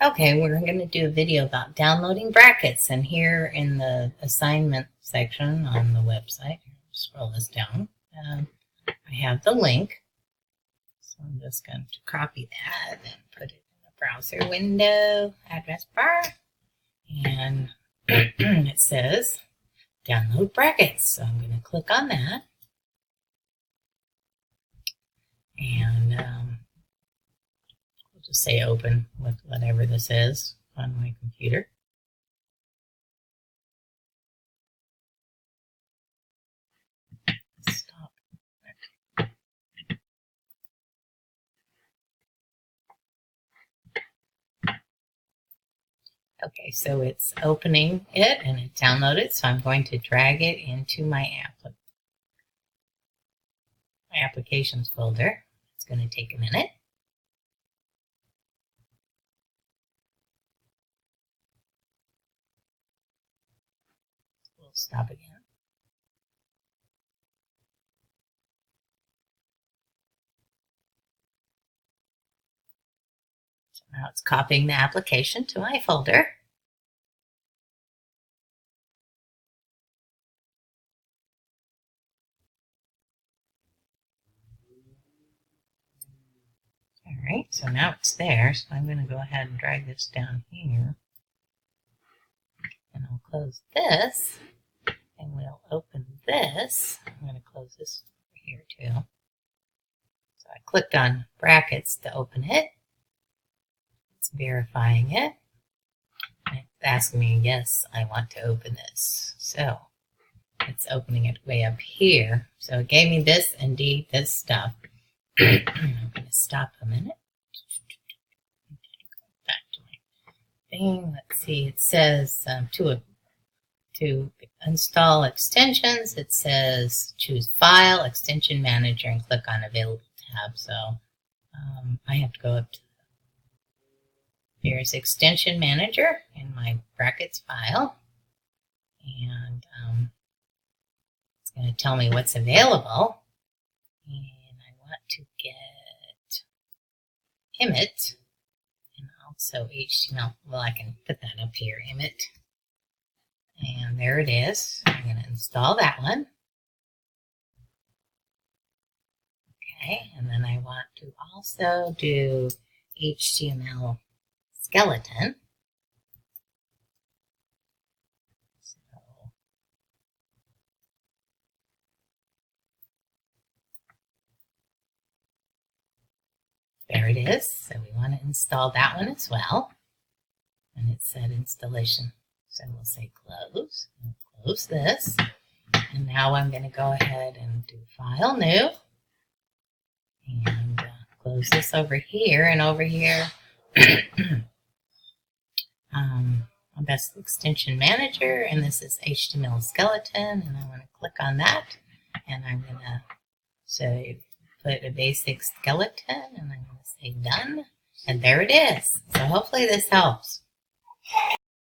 Okay, we're going to do a video about downloading brackets, and here in the assignment section on the website, scroll this down, I have the link. So I'm just going to copy that and put it in the browser window, address bar, and it says download brackets. So I'm going to click on that, and just say open with whatever this is on my computer. Stop. Okay, so it's opening it and it downloaded, so I'm going to drag it into my applications folder. It's going to take a minute. We'll stop again. So now it's copying the application to my folder. All right, so now it's there. So I'm going to go ahead and drag this down here. And I'll close this. And we'll open this. I'm going to close this over here too. So I clicked on brackets to open it. It's verifying it. And it's asking me, yes, I want to open this. So it's opening it way up here. So it gave me this, indeed, this stuff. I'm going to stop a minute. Okay, go back to my thing. Let's see. It says to install extensions, it says choose File, Extension Manager, and click on Available tab. So I have to go up to here's Extension Manager in my brackets file, and it's going to tell me what's available. And I want to get Emmet and also HTML. Well, I can put that up here, Emmet. And there it is. I'm going to install that one. Okay, and then I want to also do HTML skeleton. So there it is. So we want to install that one as well. And it said installation. So we'll say close, and close this. And now I'm going to go ahead and do File, New, and close this over here. And over here, that's the Extension Manager, and this is HTML skeleton. And I want to click on that, and I'm going to say put a basic skeleton, and I'm going to say done. And there it is. So hopefully this helps.